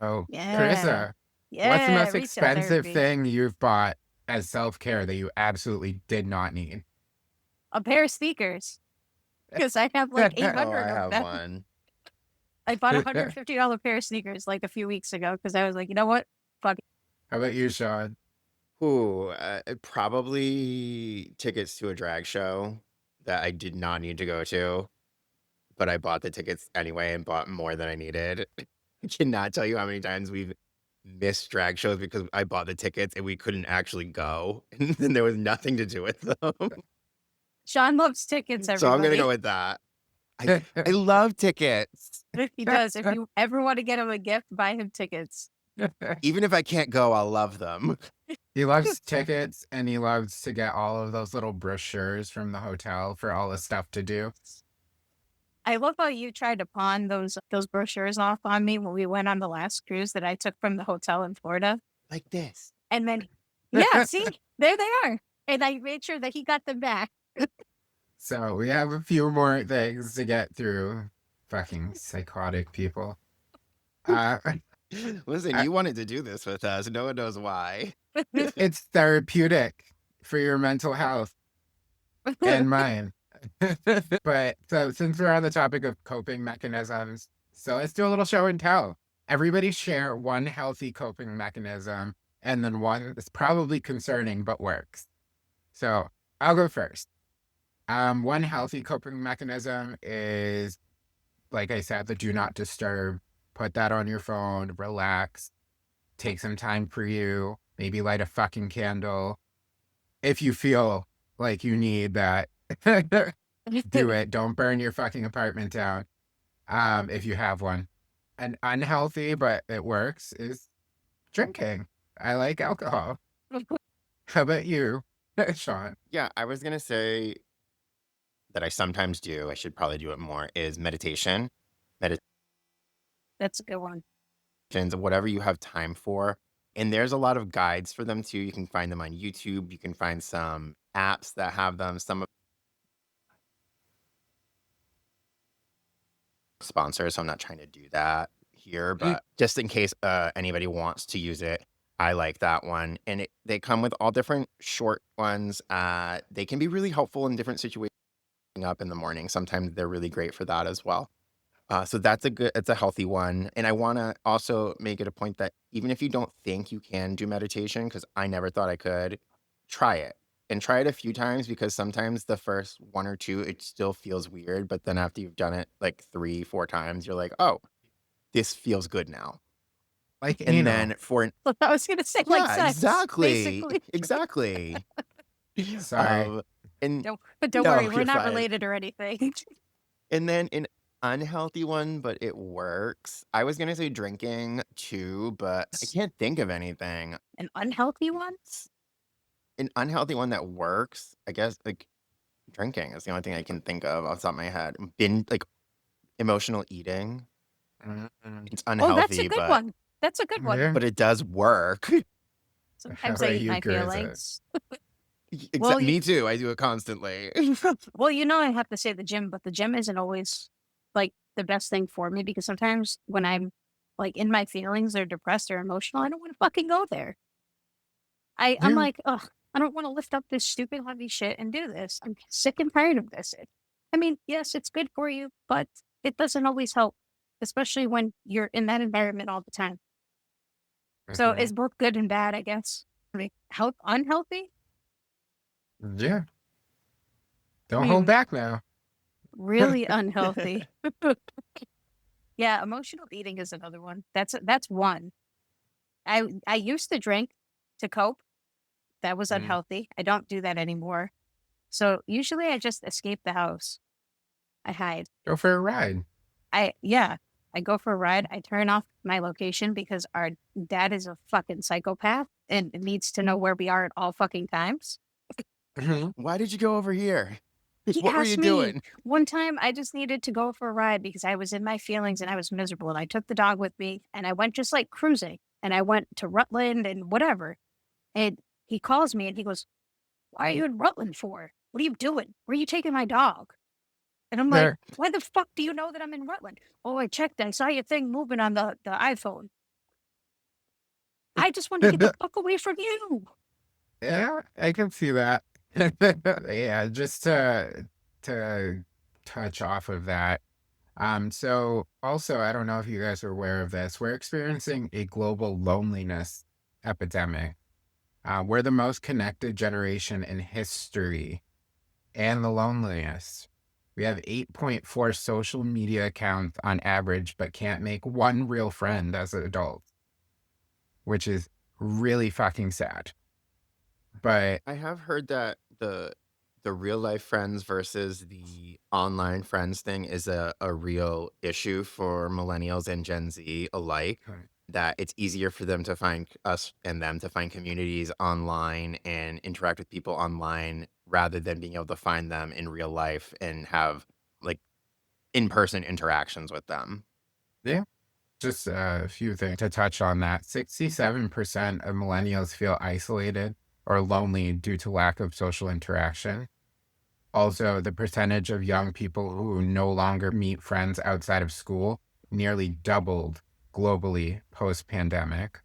So, Yeah. Carissa, Yeah. what's the most retail expensive therapy. thing you've bought as self-care that you absolutely did not need? A pair of sneakers. Because I have like 800 Oh, I of have them. one. I bought a $150 pair of sneakers like a few weeks ago because I was like, you know what? Fuck it. How about you, Shaun? Ooh, probably tickets to a drag show that I did not need to go to, but I bought the tickets anyway and bought more than I needed. I cannot tell you how many times we've missed drag shows because I bought the tickets and we couldn't actually go, and then there was nothing to do with them. Shaun loves tickets, everybody. So I'm gonna go with that. I love tickets. He does. If you ever want to get him a gift, buy him tickets. Even if I can't go, I'll love them. He loves tickets, and he loves to get all of those little brochures from the hotel for all the stuff to do. I love how you tried to pawn those brochures off on me when we went on the last cruise that I took from the hotel in Florida. Like this. And then, yeah, see, there they are. And I made sure that he got them back. So we have a few more things to get through. Fucking psychotic people. Listen, you wanted to do this with us. No one knows why. It's therapeutic for your mental health and mine. But so since we're on the topic of coping mechanisms, so let's do a little show and tell. Everybody share one healthy coping mechanism and then one that's probably concerning but works. So I'll go first. One healthy coping mechanism is, like I said, the do not disturb. Put that on your phone, relax, take some time for you, maybe light a fucking candle. If you feel like you need that, do it. Don't burn your fucking apartment down. If you have one. An unhealthy, but it works, is drinking. I like alcohol. How about you, Shaun? Yeah, I was gonna say that I sometimes do, I should probably do it more, is meditation. That's a good one. Whatever you have time for. And there's a lot of guides for them too. You can find them on YouTube. You can find some apps that have them. Some of sponsors, so I'm not trying to do that here, but just in case anybody wants to use it, I like that one. And they come with all different short ones. They can be really helpful in different situations. Up in the morning, sometimes they're really great for that as well. So it's a healthy one. And I want to also make it a point that even if you don't think you can do meditation, because I never thought I could, try it. And try it a few times, because sometimes the first one or two, it still feels weird. But then after you've done it like 3-4 times, you're like, oh, this feels good now. Like, And then for I was going to say, like yeah, sex, exactly, basically. exactly. Sorry. And Don't No, worry, we're you're not fine. related or anything. And then in unhealthy one, but it works. I was gonna say drinking too, but I can't think of anything. An unhealthy one? S An unhealthy one that works, I guess, like, drinking is the only thing I can think of off the top of my head. Emotional eating. Mm, It's Oh, that's a unhealthy, good but one. That's a good one. yeah. but it does work. How Sometimes I about eat you, my Carissa? feelings. Well, Me too, I do it constantly. I have to say the gym, but the gym isn't always like the best thing for me because sometimes when I'm like in my feelings or depressed or emotional, I don't want to fucking go there. I'm Yeah. like, ugh, I don't want to lift up this stupid heavy shit and do this. I'm sick and tired of this. I mean, yes, it's good for you, but it doesn't always help, especially when you're in that environment all the time. So Mhm. it's both good and bad, I guess. I mean, unhealthy? Yeah. Don't hold Hmm, back now. really unhealthy. Yeah, emotional eating is another one. That's one. I used to drink to cope. That was Mm. unhealthy. I don't do that anymore. So usually I just escape the house. I hide. Go for a ride. Yeah, I go for a ride. I turn off my location because our dad is a fucking psychopath and needs to know where we are at all fucking times. Mhm. Why did you go over here? He What were you asked me doing? one time, I just needed to go for a ride because I was in my feelings and I was miserable. And I took the dog with me and I went just like cruising and I went to Rutland and whatever. And he calls me and he goes, "Why are you in Rutland for? What are you doing? Where are you taking my dog?" And I'm like, There. "Why the fuck do you know that I'm in Rutland?" "Oh, I checked. I saw your thing moving on the iPhone." I just want to get the fuck away from you. Yeah, I can see that. Yeah, just to touch off of that. So also, I don't know if you guys are aware of this. We're experiencing a global loneliness epidemic. We're the most connected generation in history and the loneliest. We have 8.4 social media accounts on average, but can't make one real friend as adults, which is really fucking sad. But I have heard that the real life friends versus the online friends thing is a real issue for millennials and Gen Z alike. That it's easier for them to find us and them to find communities online and interact with people online rather than being able to find them in real life and have like in-person interactions with them. yeah, just a few things to touch on that. 67% of millennials feel isolated or lonely due to lack of social interaction. Also, the percentage of young people who no longer meet friends outside of school nearly doubled globally post-pandemic.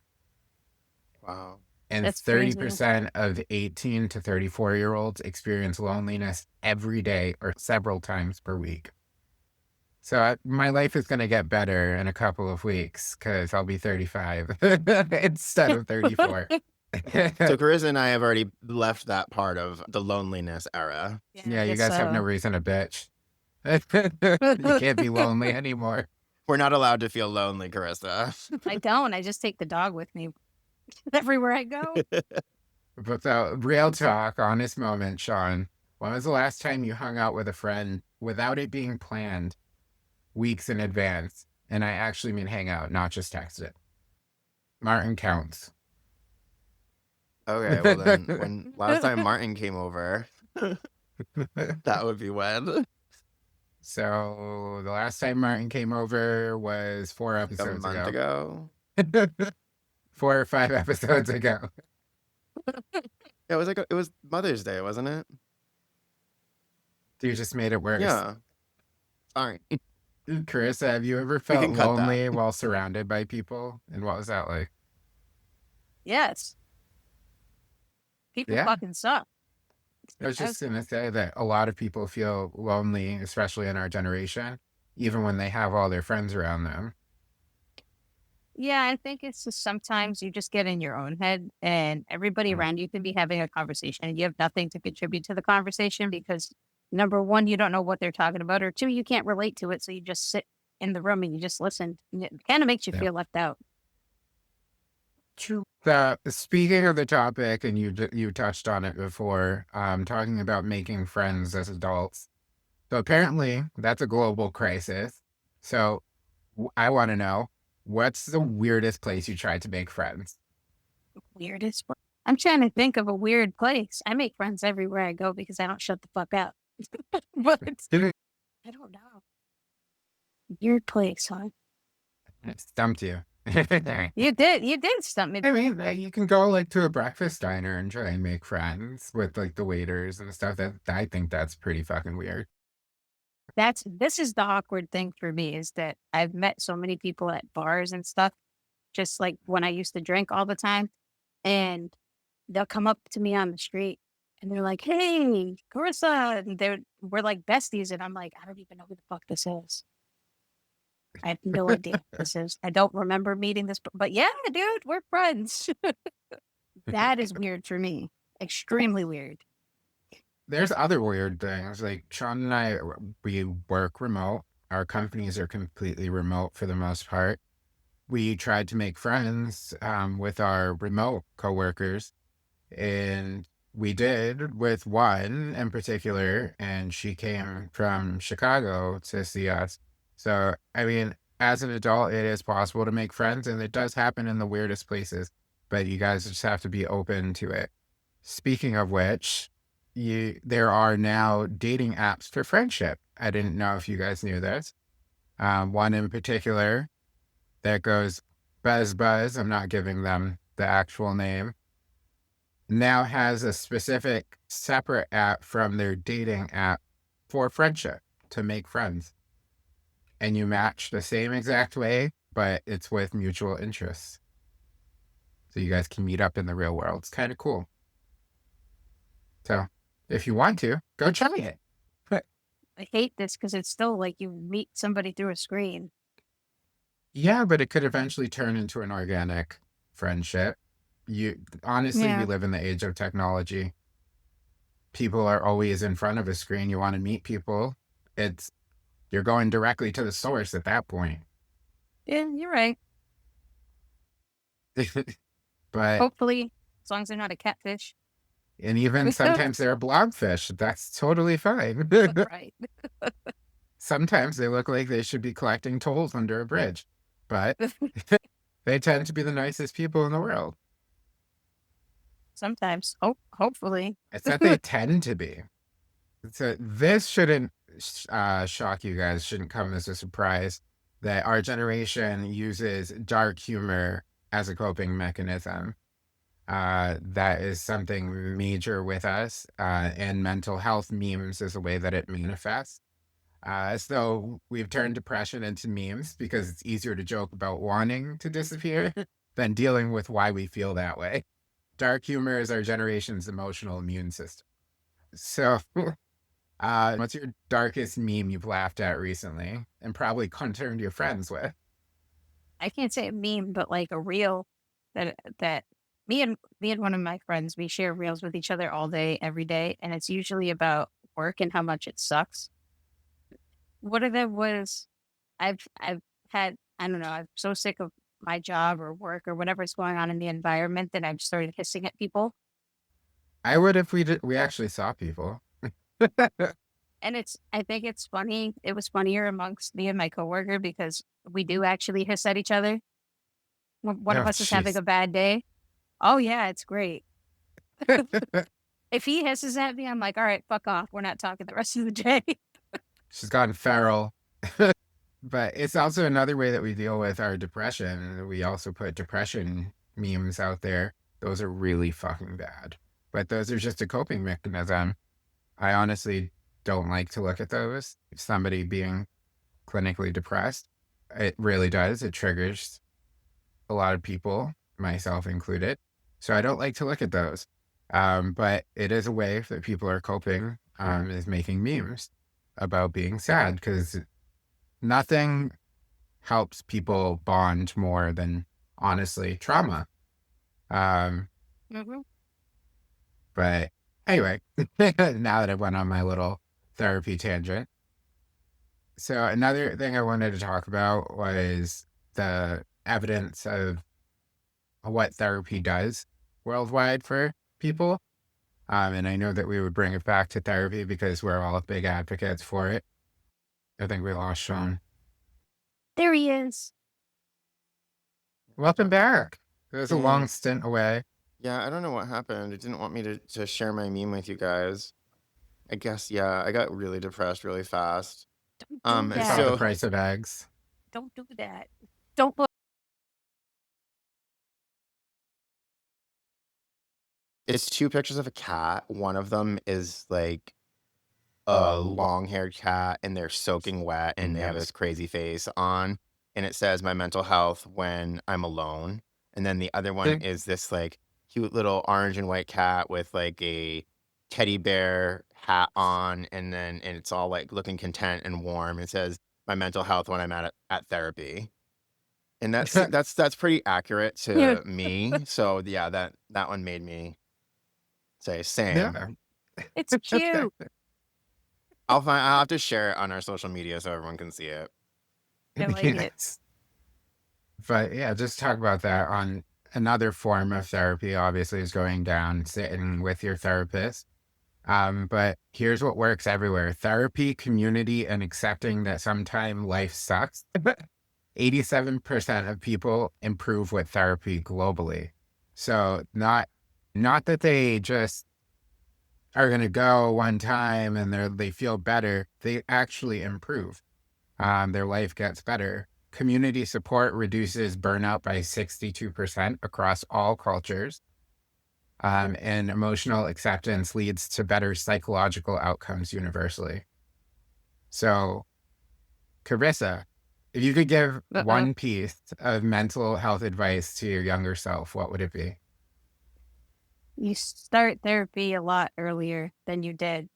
Wow. And That's crazy. 30% of 18 to 34-year-olds experience loneliness every day or several times per week. So my life is going to get better in a couple of weeks because I'll be 35 instead of 34. So Carissa and I have already left that part of the loneliness era. Yeah, I Yeah, you guess guys have no so. reason to bitch. You can't be lonely anymore. We're not allowed to feel lonely, Carissa. I don't. I just take the dog with me everywhere I go. But real talk, honest moment, Shaun. When was the last time you hung out with a friend without it being planned weeks in advance? And I actually mean hang out, not just text it. Martin counts. Okay, well then, when last time Martin came over, that would be when? So the last time Martin came over was 4 Like a episodes month ago. ago. 4 or 5 episodes ago. Yeah, it was Mother's Day, wasn't it? You just made it worse. Yeah. Sorry. Carissa, have you ever We felt can cut that. lonely while surrounded by people? And what was that like? Yes, people Yeah. fucking suck. I was I just was, going to say that a lot of people feel lonely, especially in our generation, even when they have all their friends around them. yeah, I think it's just sometimes you just get in your own head and everybody Mm. around you can be having a conversation and you have nothing to contribute to the conversation because number one, you don't know what they're talking about, or two, you can't relate to it. So you just sit in the room and you just listen. And it kind of makes you Yeah. feel left out. True. Speaking of the topic, and you touched on it before, talking about making friends as adults. So apparently, that's a global crisis. So I want to know, what's the weirdest place you tried to make friends? Weirdest. I'm trying to think of a weird place. I make friends everywhere I go because I don't shut the fuck up. But I don't know. Weird place, huh? It stumped you. You did stump me. I mean, you can go like to a breakfast diner and try and make friends with like the waiters and stuff. That I think that's pretty fucking weird. This is the awkward thing for me is that I've met so many people at bars and stuff, just like when I used to drink all the time, and they'll come up to me on the street and they're like, "Hey, Carissa," and we're like besties, and I'm like, I don't even know who the fuck this is. I have no idea who this is. I don't remember meeting this, but yeah, dude, we're friends. That is weird for me. Extremely weird. There's other weird things. Like Shaun and I, we work remote. Our companies are completely remote for the most part. We tried to make friends with our remote coworkers, and we did with one in particular, and she came from Chicago to see us. So, I mean, as an adult, it is possible to make friends, and it does happen in the weirdest places, but you guys just have to be open to it. Speaking of which, there are now dating apps for friendship. I didn't know if you guys knew this. One in particular that goes Buzz Buzz, I'm not giving them the actual name, now has a specific separate app from their dating app for friendship to make friends. And you match the same exact way, but it's with mutual interests. So you guys can meet up in the real world. It's kind of cool. So if you want to, go try it. But I hate this because it's still like you meet somebody through a screen. yeah, but it could eventually turn into an organic friendship. You honestly, we Yeah. live in the age of technology. People are always in front of a screen. You want to meet people. It's You're going directly to the source at that point. Yeah, you're right. But Hopefully, as long as they're not a catfish. and even sometimes they're a blobfish. That's totally fine. Right. Sometimes they look like they should be collecting tolls under a bridge, but they tend to be the nicest people in the world. Sometimes. Hopefully. It's that they tend to be. So this shouldn't shock you guys, shouldn't come as a surprise that our generation uses dark humor as a coping mechanism. That is something major with us, and mental health memes is a way that it manifests. So we've turned depression into memes because it's easier to joke about wanting to disappear than dealing with why we feel that way. Dark humor is our generation's emotional immune system. So, what's your darkest meme you've laughed at recently and probably concerned your friends with? I can't say a meme, but like a reel that me and one of my friends, we share reels with each other all day, every day, and it's usually about work and how much it sucks. One of them was I've had I don't know, I'm so sick of my job or work or whatever's going on in the environment that I've started hissing at people. I would if we actually saw people. And I think it's funny. It was funnier amongst me and my coworker because we do actually hiss at each other when one Oh, of us is having jeez. a bad day. Oh yeah, it's great. If he hisses at me, I'm like, all right, fuck off. We're not talking the rest of the day. She's gotten feral. But it's also another way that we deal with our depression. We also put depression memes out there. Those are really fucking bad. But those are just a coping mechanism. I honestly don't like to look at those. Somebody being clinically depressed, it really does. It triggers a lot of people, myself included. So I don't like to look at those. But it is a way that people are coping, is making memes about being sad because nothing helps people bond more than honestly trauma. Um, Hmm. but anyway, now that I went on my little therapy tangent. So another thing I wanted to talk about was the evidence of what therapy does worldwide for people. And I know that we would bring it back to therapy because we're all big advocates for it. I think we lost Shaun. There he is. Welcome back. It was a long Thanks. stint away. Yeah, I don't know what happened. It didn't want me to share my meme with you guys. I guess, yeah, I got really depressed really fast. Don't do It's all the that. So price of eggs. Don't do that. Don't look. it's two pictures of a cat. One of them is like a long-haired cat, and they're soaking wet, and they have this crazy face on, and it says, "My mental health when I'm alone." And then the other one is this, like, cute little orange and white cat with, like, a teddy bear hat on, and it's all, like, looking content and warm. It says, "My mental health when I'm at therapy." And that's pretty accurate Yeah, to me. So, yeah, that one made me say, "Same." Yeah. it's cute. I'll have to share it on our social media so everyone can see it. I like it. Yes. But yeah, just talk about that on another form of therapy, obviously, is going down, sitting with your therapist. But here's what works everywhere: therapy, community, and accepting that sometimes life sucks. 87% of people improve with therapy globally. So not that they just are going to go one time and they feel better. They actually improve. Their life gets better. Community support reduces burnout by 62% across all cultures. And emotional acceptance leads to better psychological outcomes universally. So, Carissa, if you could give Uh-oh. one piece of mental health advice to your younger self, what would it be? You start therapy a lot earlier than you did.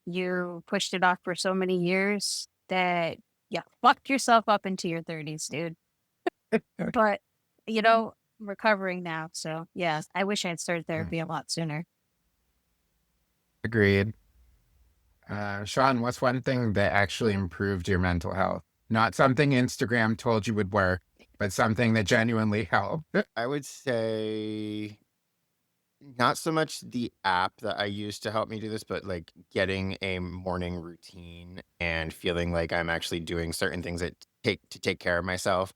You pushed it off for so many years that you fucked yourself up into your 30s, dude. But, I'm recovering now. So, yeah, I wish I had started therapy a lot sooner. Agreed. Shaun, what's one thing that actually improved your mental health? Not something Instagram told you would work, but something that genuinely helped. I would say not so much the app that I use to help me do this, but like getting a morning routine and feeling like I'm actually doing certain things that take care of myself.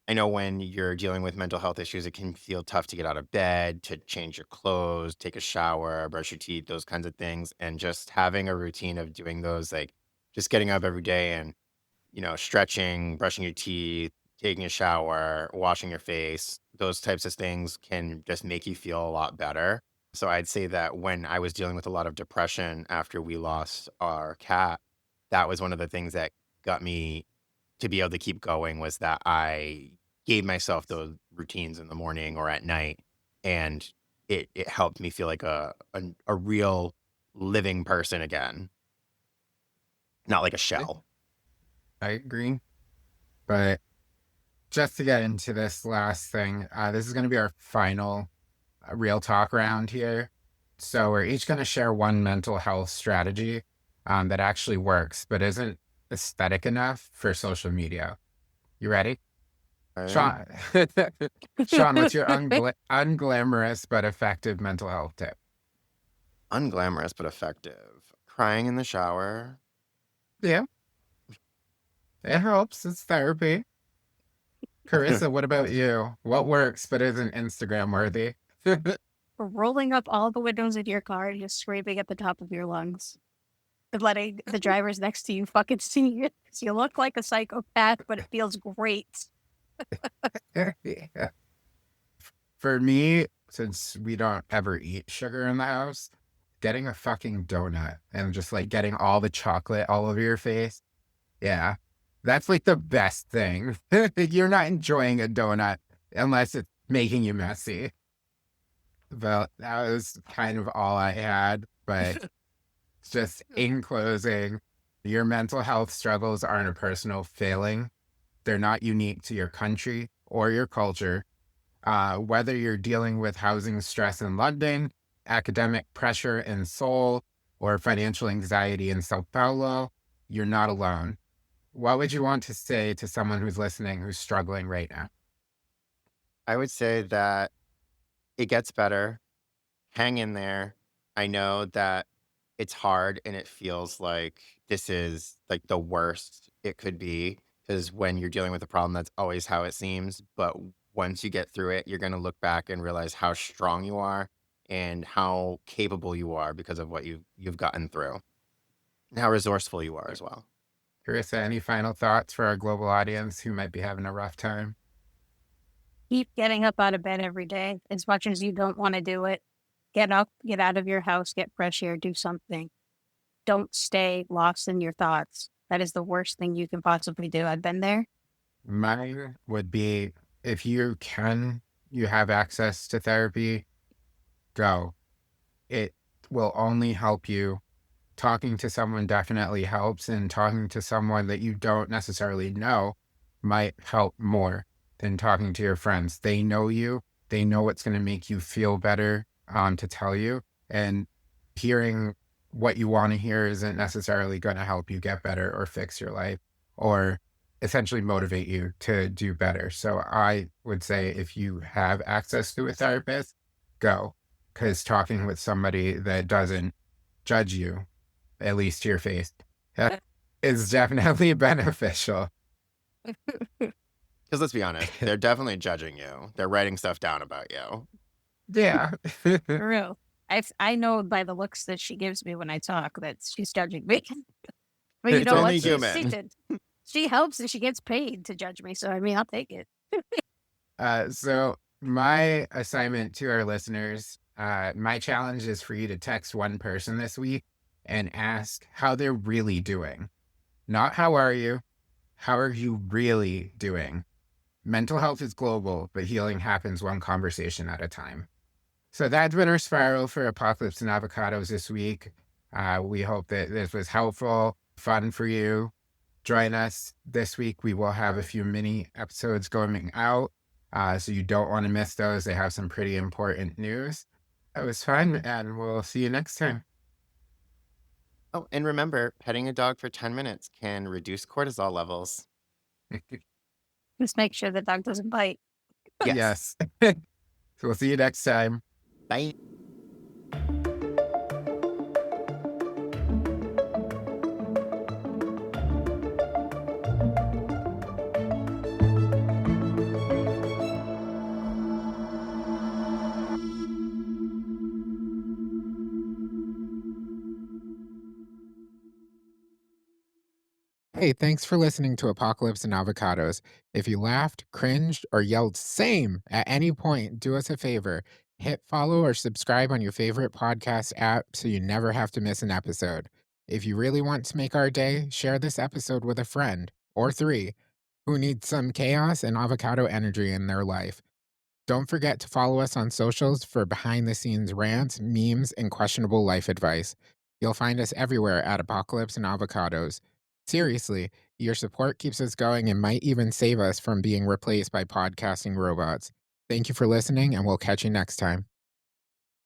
I know when you're dealing with mental health issues, it can feel tough to get out of bed, to change your clothes, take a shower, brush your teeth, those kinds of things. And just having a routine of doing those, like just getting up every day and stretching, brushing your teeth, taking a shower, washing your face, those types of things can just make you feel a lot better. So I'd say that when I was dealing with a lot of depression after we lost our cat, that was one of the things that got me to be able to keep going, was that I gave myself those routines in the morning or at night, and it helped me feel like a real living person again, not like a shell. I agree. But just to get into this last thing, this is going to be our final real talk round here. So we're each going to share one mental health strategy that actually works, but isn't aesthetic enough for social media. You ready? Right? Shaun, Shaun, what's your unglamorous but effective mental health tip? Unglamorous but effective. Crying in the shower. Yeah, it helps. It's therapy. Carissa, what about you? What works but isn't Instagram worthy? For rolling up all the windows in your car and just screaming at the top of your lungs. And letting the drivers next to you fucking see you. 'Cause you look like a psychopath, but it feels great. Yeah. For me, since we don't ever eat sugar in the house, getting a fucking donut and just like getting all the chocolate all over your face. Yeah. That's like the best thing. You're not enjoying a donut unless it's making you messy. But that was kind of all I had. But just in closing, your mental health struggles aren't a personal failing. They're not unique to your country or your culture. Whether you're dealing with housing stress in London, academic pressure in Seoul, or financial anxiety in Sao Paulo, you're not alone. What would you want to say to someone who's listening who's struggling right now? I would say that it gets better. Hang in there. I know that it's hard and it feels like this is like the worst it could be, because when you're dealing with a problem, that's always how it seems. But once you get through it, you're going to look back and realize how strong you are and how capable you are because of what you've gotten through, and how resourceful you are as well. Carissa, any final thoughts for our global audience who might be having a rough time? Keep getting up out of bed every day as much as you don't want to do it. Get up, get out of your house, get fresh air, do something. Don't stay lost in your thoughts. That is the worst thing you can possibly do. I've been there. Mine would be, if you can, you have access to therapy, go. It will only help you. Talking to someone definitely helps, and talking to someone that you don't necessarily know might help more than talking to your friends. They know you, they know what's going to make you feel better, to tell you, and hearing what you want to hear isn't necessarily going to help you get better or fix your life or essentially motivate you to do better. So I would say, if you have access to a therapist, go, because talking with somebody that doesn't judge you, at least to your face, that is definitely beneficial. Because let's be honest, they're definitely judging you. They're writing stuff down about you. Yeah. For real. I know by the looks that she gives me when I talk that she's judging me. But you It's know only what? human. She helps and she gets paid to judge me. So, I mean, I'll take it. So my assignment to our listeners, my challenge is for you to text one person this week and ask how they're really doing. Not how are you really doing? Mental health is global, but healing happens one conversation at a time. So that's been our spiral for Apocalypse and Avocados this week. We hope that this was helpful, fun for you. Join us this week. We will have a few mini episodes going out, so you don't want to miss those. They have some pretty important news. That was fun, and we'll see you next time. Oh, and remember, petting a dog for 10 minutes can reduce cortisol levels. Just make sure the dog doesn't bite. Yes. Yes. So we'll see you next time. Bye. Hey, thanks for listening to Apocalypse and Avocados. If you laughed, cringed, or yelled same at any point, do us a favor. Hit follow or subscribe on your favorite podcast app so you never have to miss an episode. If you really want to make our day, share this episode with a friend or three who need some chaos and avocado energy in their life. Don't forget to follow us on socials for behind the scenes rants, memes, and questionable life advice. You'll find us everywhere at Apocalypse and Avocados. Seriously, your support keeps us going and might even save us from being replaced by podcasting robots. Thank you for listening, and we'll catch you next time.